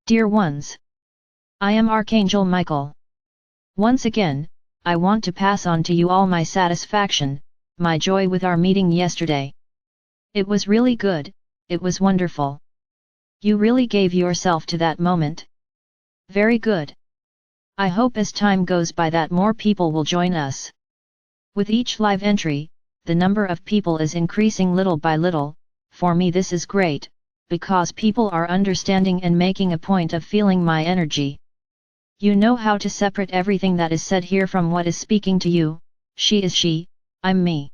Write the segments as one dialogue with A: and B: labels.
A: Dear ones, I am Archangel Michael. Once again, I want to pass on to you all my satisfaction, my joy with our meeting yesterday. It was really good, it was wonderful. You really gave yourself to that moment. Very good. I hope as time goes by that more people will join us. With each live entry, the number of people is increasing little by little. For me this is great, because people are understanding and making a point of feeling my energy. You know how to separate everything that is said here from what is speaking to you. She is she, I'm me.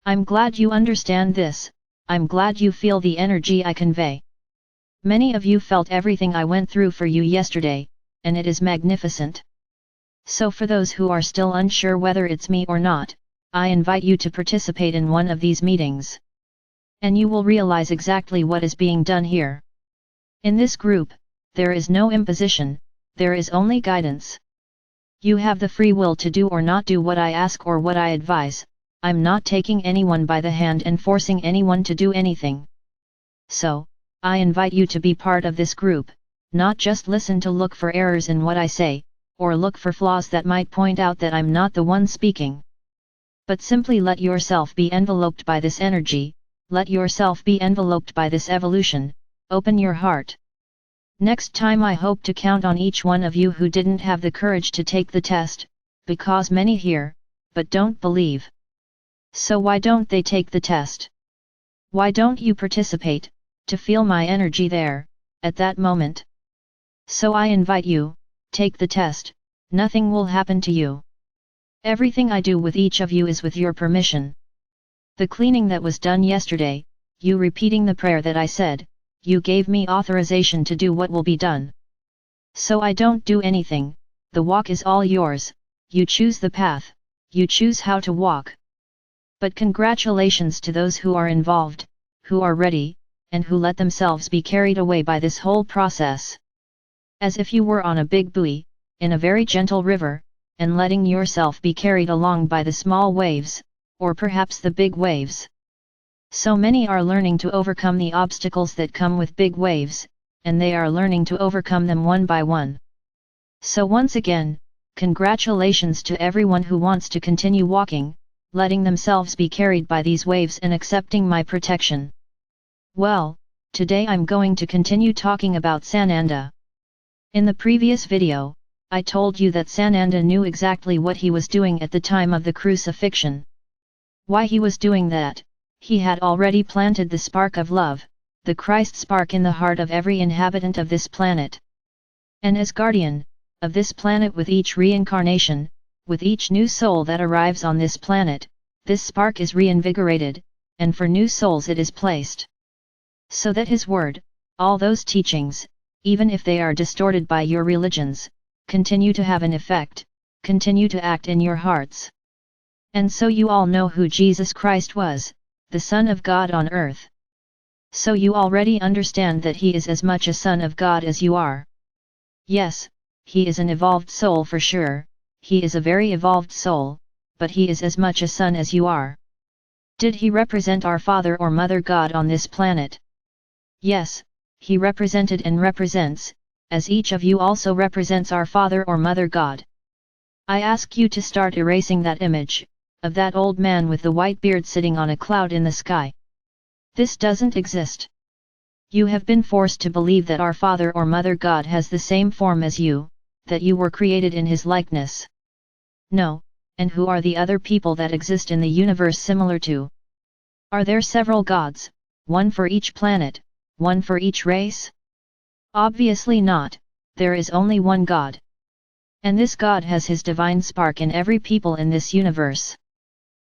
A: I'm glad you understand this, I'm glad you feel the energy I convey. Many of you felt everything I went through for you yesterday, and it is magnificent. So for those who are still unsure whether it's me or not, I invite you to participate in one of these meetings. And you will realize exactly what is being done here. In this group, there is no imposition, there is only guidance. You have the free will to do or not do what I ask or what I advise. I'm not taking anyone by the hand and forcing anyone to do anything. So, I invite you to be part of this group, not just listen to look for errors in what I say, or look for flaws that might point out that I'm not the one speaking. But simply let yourself be enveloped by this energy, let yourself be enveloped by this evolution, open your heart. Next time I hope to count on each one of you who didn't have the courage to take the test, because many hear, but don't believe. So why don't they take the test? Why don't you participate, to feel my energy there, at that moment? So I invite you, take the test, nothing will happen to you. Everything I do with each of you is with your permission. The cleaning that was done yesterday, you repeating the prayer that I said, you gave me authorization to do what will be done. So I don't do anything, the walk is all yours, you choose the path, you choose how to walk. But congratulations to those who are involved, who are ready, and who let themselves be carried away by this whole process. As if you were on a big buoy, in a very gentle river, and letting yourself be carried along by the small waves, or perhaps the big waves. So many are learning to overcome the obstacles that come with big waves, and they are learning to overcome them one by one. So once again, congratulations to everyone who wants to continue walking, letting themselves be carried by these waves and accepting my protection. Well, today I'm going to continue talking about Sananda. In the previous video, I told you that Sananda knew exactly what he was doing at the time of the crucifixion. Why he was doing that? He had already planted the spark of love, the Christ spark in the heart of every inhabitant of this planet. And as guardian of this planet, with each reincarnation, with each new soul that arrives on this planet, this spark is reinvigorated, and for new souls it is placed. So that his word, all those teachings, even if they are distorted by your religions, continue to have an effect, continue to act in your hearts. And so you all know who Jesus Christ was, the Son of God on earth. So you already understand that he is as much a Son of God as you are. Yes, he is an evolved soul for sure, he is a very evolved soul, but he is as much a son as you are. Did he represent our Father or Mother God on this planet? Yes, he represented and represents, as each of you also represents our Father or Mother God. I ask you to start erasing that image, of that old man with the white beard sitting on a cloud in the sky. This doesn't exist. You have been forced to believe that our Father or Mother God has the same form as you, that you were created in his likeness. No, and who are the other people that exist in the universe similar to? Are there several gods, one for each planet, one for each race? Obviously not, there is only one God. And this God has his divine spark in every people in this universe.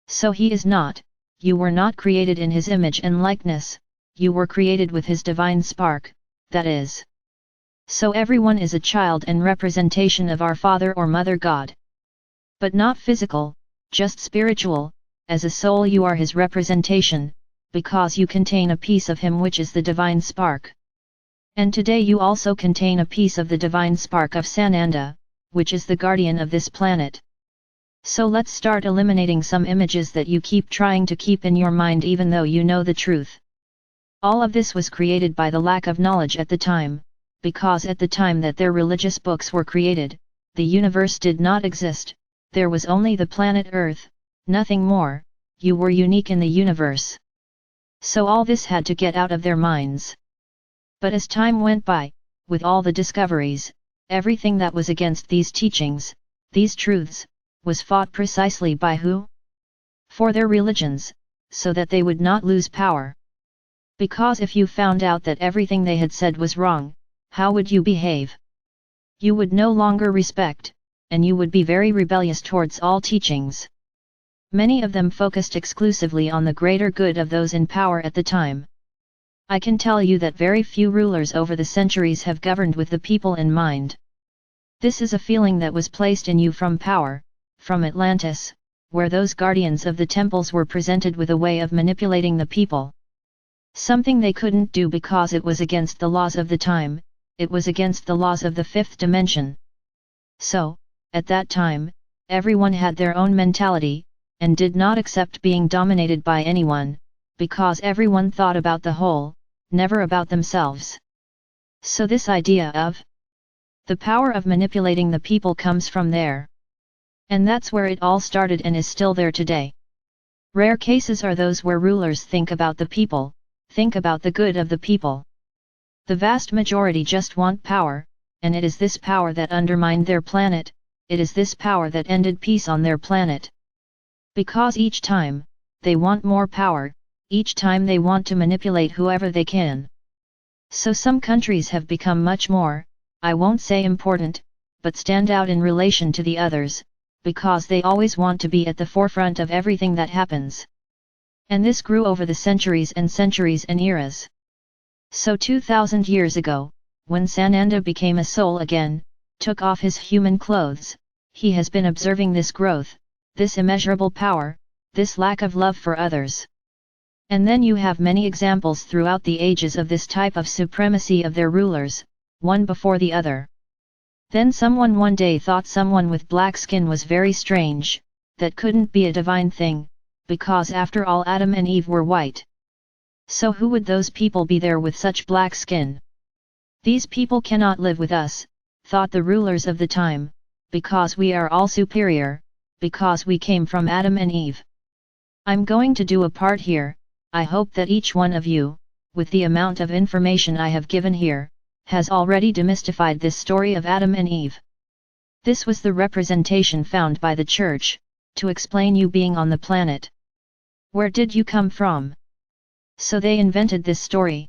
A: So he is not, you were not created in his image and likeness, you were created with his divine spark, that is. So everyone is a child and representation of our Father or Mother God. But not physical, just spiritual, as a soul you are his representation, because you contain a piece of him which is the divine spark. And today you also contain a piece of the divine spark of Sananda, which is the guardian of this planet. So let's start eliminating some images that you keep trying to keep in your mind even though you know the truth. All of this was created by the lack of knowledge at the time, because at the time that their religious books were created, the universe did not exist, there was only the planet Earth, nothing more, you were unique in the universe. So all this had to get out of their minds. But as time went by, with all the discoveries, everything that was against these teachings, these truths, was fought precisely by who? For their religions, so that they would not lose power. Because if you found out that everything they had said was wrong, how would you behave? You would no longer respect, and you would be very rebellious towards all teachings. Many of them focused exclusively on the greater good of those in power at the time. I can tell you that very few rulers over the centuries have governed with the people in mind. This is a feeling that was placed in you from power, from Atlantis, where those guardians of the temples were presented with a way of manipulating the people. Something they couldn't do because it was against the laws of the time, it was against the laws of the fifth dimension. So, at that time, everyone had their own mentality, and did not accept being dominated by anyone, because everyone thought about the whole, never about themselves. So this idea of the power of manipulating the people comes from there. And that's where it all started and is still there today. Rare cases are those where rulers think about the people, think about the good of the people. The vast majority just want power, and it is this power that undermined their planet, it is this power that ended peace on their planet. Because each time, they want more power, each time they want to manipulate whoever they can. So some countries have become much more, I won't say important, but stand out in relation to the others, because they always want to be at the forefront of everything that happens. And this grew over the centuries and eras. So 2000 years ago, when Sananda became a soul again, took off his human clothes, he has been observing this growth, this immeasurable power, this lack of love for others. And then you have many examples throughout the ages of this type of supremacy of their rulers, one before the other. Then someone one day thought someone with black skin was very strange, that couldn't be a divine thing, because after all Adam and Eve were white. So who would those people be there with such black skin? These people cannot live with us, thought the rulers of the time, because we are all superior, because we came from Adam and Eve. I'm going to do a part here, I hope that each one of you, with the amount of information I have given here, has already demystified this story of Adam and Eve. This was the representation found by the church, to explain you being on the planet. Where did you come from? So they invented this story.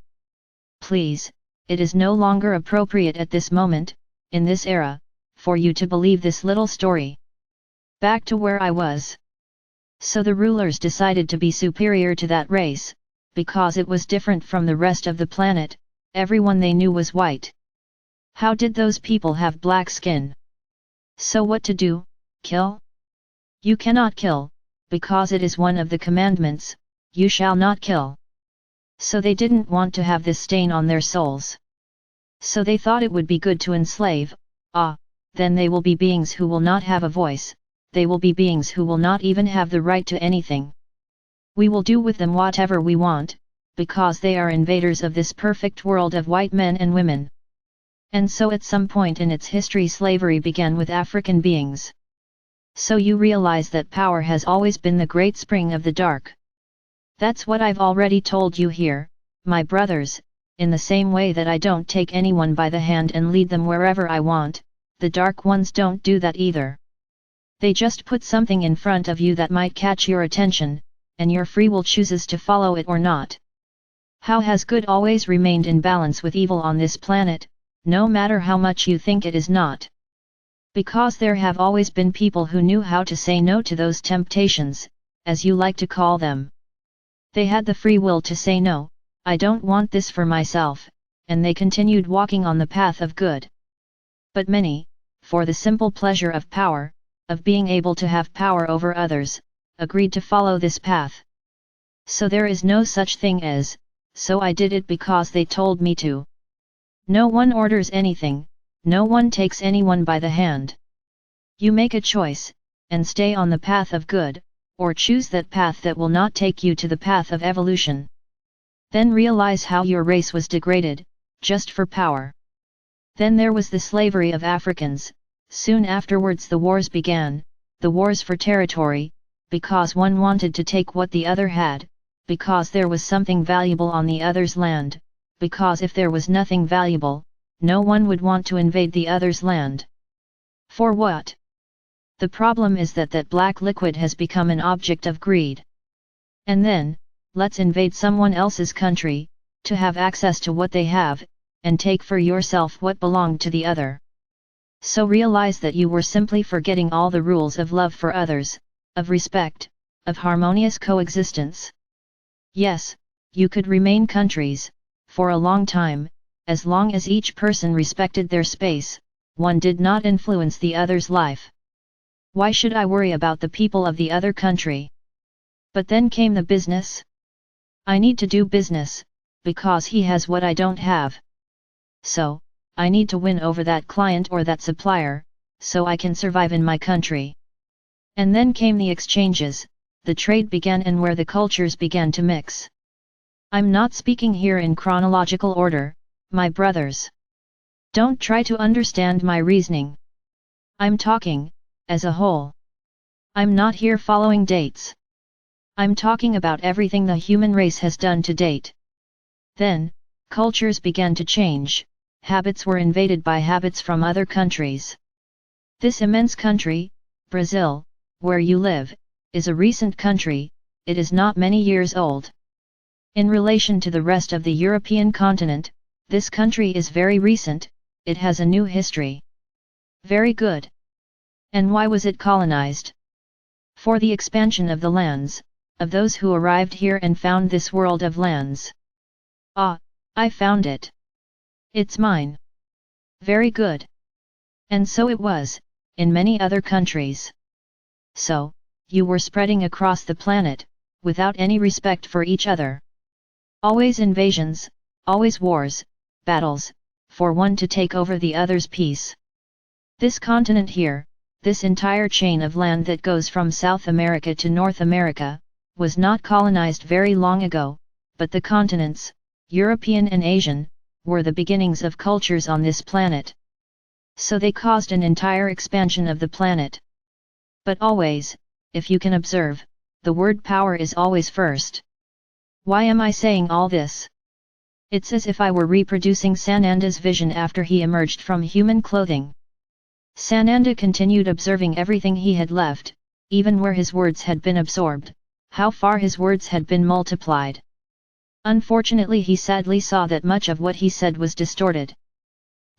A: Please, it is no longer appropriate at this moment, in this era, for you to believe this little story. Back to where I was. So the rulers decided to be superior to that race, because it was different from the rest of the planet, everyone they knew was white. How did those people have black skin? So what to do? Kill? You cannot kill, because it is one of the commandments, you shall not kill. So they didn't want to have this stain on their souls. So they thought it would be good to enslave, then they will be beings who will not have a voice, they will be beings who will not even have the right to anything. We will do with them whatever we want, because they are invaders of this perfect world of white men and women. And so at some point in its history slavery began with African beings. So you realize that power has always been the great spring of the dark. That's what I've already told you here, my brothers, in the same way that I don't take anyone by the hand and lead them wherever I want, the dark ones don't do that either. They just put something in front of you that might catch your attention, and your free will chooses to follow it or not. How has good always remained in balance with evil on this planet, no matter how much you think it is not? Because there have always been people who knew how to say no to those temptations, as you like to call them. They had the free will to say no, I don't want this for myself, and they continued walking on the path of good. But many, for the simple pleasure of power, of being able to have power over others, agreed to follow this path. So there is no such thing as, so I did it because they told me to. No one orders anything, no one takes anyone by the hand. You make a choice, and stay on the path of good, or choose that path that will not take you to the path of evolution. Then realize how your race was degraded, just for power. Then there was the slavery of Africans. Soon afterwards the wars began, the wars for territory, because one wanted to take what the other had, because there was something valuable on the other's land, because if there was nothing valuable, no one would want to invade the other's land. For what? The problem is that black liquid has become an object of greed. And then, let's invade someone else's country, to have access to what they have, and take for yourself what belonged to the other. So realize that you were simply forgetting all the rules of love for others, of respect, of harmonious coexistence. Yes, you could remain countries, for a long time, as long as each person respected their space, one did not influence the other's life. Why should I worry about the people of the other country? But then came the business. I need to do business, because he has what I don't have. So, I need to win over that client or that supplier, so I can survive in my country. And then came the exchanges, the trade began, and where the cultures began to mix. I'm not speaking here in chronological order, my brothers. Don't try to understand my reasoning. I'm talking, as a whole. I'm not here following dates. I'm talking about everything the human race has done to date. Then, cultures began to change, habits were invaded by habits from other countries. This immense country, Brazil, where you live, is a recent country, it is not many years old. In relation to the rest of the European continent, this country is very recent, it has a new history. Very good. And why was it colonized? For the expansion of the lands, of those who arrived here and found this world of lands. Ah, I found it. It's mine. Very good. And so it was, in many other countries. So, you were spreading across the planet, without any respect for each other. Always invasions, always wars, battles, for one to take over the other's peace. This continent here, this entire chain of land that goes from South America to North America, was not colonized very long ago, but the continents, European and Asian, were the beginnings of cultures on this planet. So they caused an entire expansion of the planet. But always, if you can observe, the word power is always first. Why am I saying all this? It's as if I were reproducing Sananda's vision after he emerged from human clothing. Sananda continued observing everything he had left, even where his words had been absorbed, how far his words had been multiplied. Unfortunately, he sadly saw that much of what he said was distorted.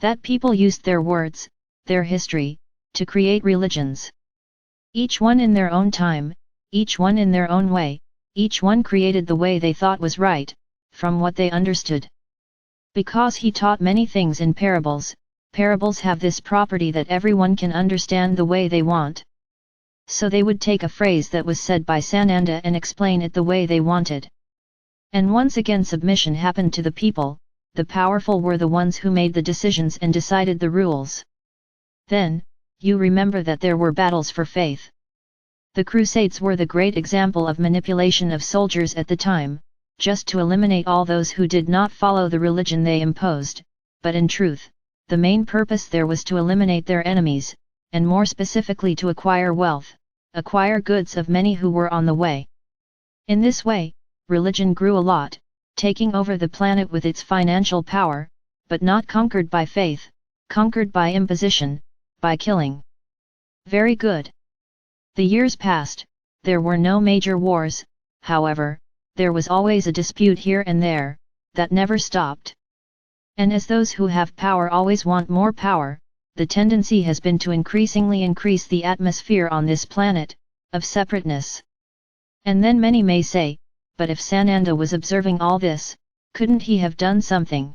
A: That people used their words, their history, to create religions. Each one in their own time, each one in their own way, each one created the way they thought was right, from what they understood. Because he taught many things in parables, parables have this property that everyone can understand the way they want. So they would take a phrase that was said by Sananda and explain it the way they wanted. And once again submission happened to the people, the powerful were the ones who made the decisions and decided the rules. Then, you remember that there were battles for faith. The Crusades were the great example of manipulation of soldiers at the time, just to eliminate all those who did not follow the religion they imposed, but in truth, the main purpose there was to eliminate their enemies, and more specifically to acquire wealth, acquire goods of many who were on the way. In this way, religion grew a lot, taking over the planet with its financial power, but not conquered by faith, conquered by imposition, by killing. Very good. The years passed, there were no major wars, however, there was always a dispute here and there, that never stopped. And as those who have power always want more power, the tendency has been to increasingly increase the atmosphere on this planet, of separateness. And then many may say, but if Sananda was observing all this, couldn't he have done something?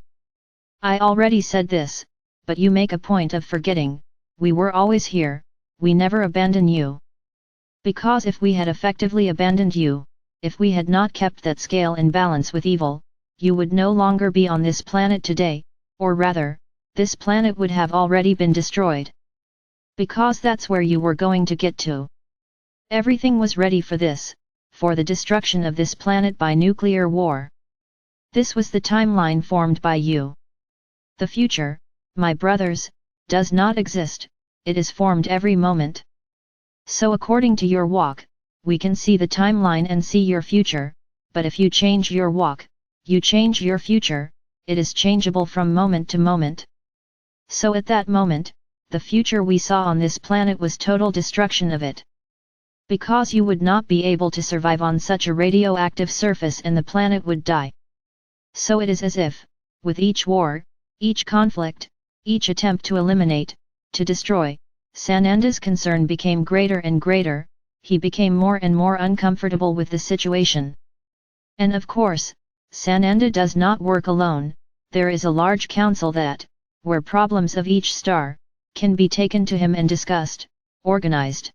A: I already said this, but you make a point of forgetting, we were always here, we never abandon you. Because if we had effectively abandoned you, if we had not kept that scale in balance with evil, you would no longer be on this planet today, or rather, this planet would have already been destroyed. Because that's where you were going to get to. Everything was ready for this, for the destruction of this planet by nuclear war. This was the timeline formed by you. The future, my brothers, does not exist, it is formed every moment. So according to your walk, we can see the timeline and see your future, but if you change your walk, you change your future, it is changeable from moment to moment. So at that moment, the future we saw on this planet was total destruction of it. Because you would not be able to survive on such a radioactive surface and the planet would die. So it is as if, with each war, each conflict, each attempt to eliminate, to destroy, Sananda's concern became greater and greater, he became more and more uncomfortable with the situation. And of course, Sananda does not work alone, there is a large council that, where problems of each star, can be taken to him and discussed, organized.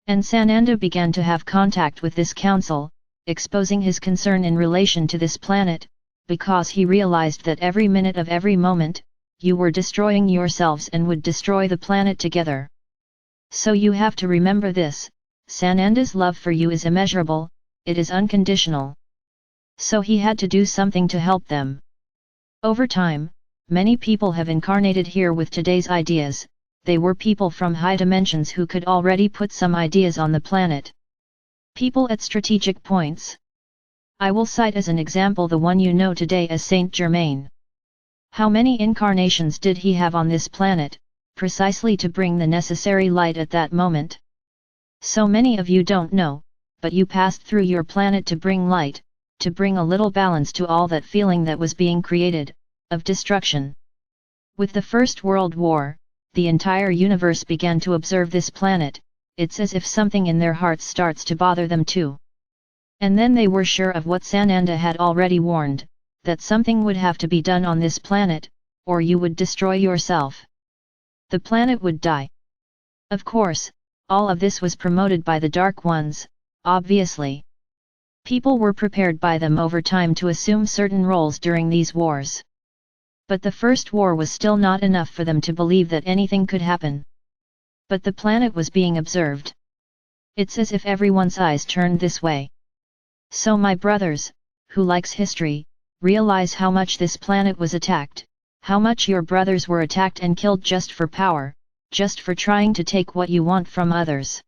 A: And Sananda began to have contact with this council, exposing his concern in relation to this planet, because he realized that every minute of every moment, you were destroying yourselves and would destroy the planet together. So you have to remember this, Sananda's love for you is immeasurable, it is unconditional. So he had to do something to help them. Over time, many people have incarnated here with today's ideas, they were people from high dimensions who could already put some ideas on the planet. People at strategic points. I will cite as an example the one you know today as Saint Germain. How many incarnations did he have on this planet, precisely to bring the necessary light at that moment? So many of you don't know, but you passed through your planet to bring light, to bring a little balance to all that feeling that was being created, of destruction. With the First World War, the entire universe began to observe this planet, it's as if something in their hearts starts to bother them too. And then they were sure of what Sananda had already warned, that something would have to be done on this planet, or you would destroy yourself. The planet would die. Of course, all of this was promoted by the Dark Ones, obviously. People were prepared by them over time to assume certain roles during these wars. But the first war was still not enough for them to believe that anything could happen. But the planet was being observed. It's as if everyone's eyes turned this way. So my brothers, who likes history, realize how much this planet was attacked, how much your brothers were attacked and killed just for power, just for trying to take what you want from others.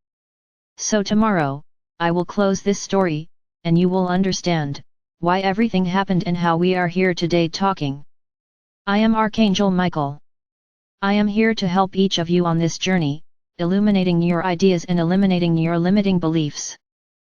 A: So tomorrow, I will close this story, and you will understand why everything happened and how we are here today talking. I am Archangel Michael. I am here to help each of you on this journey, illuminating your ideas and eliminating your limiting beliefs.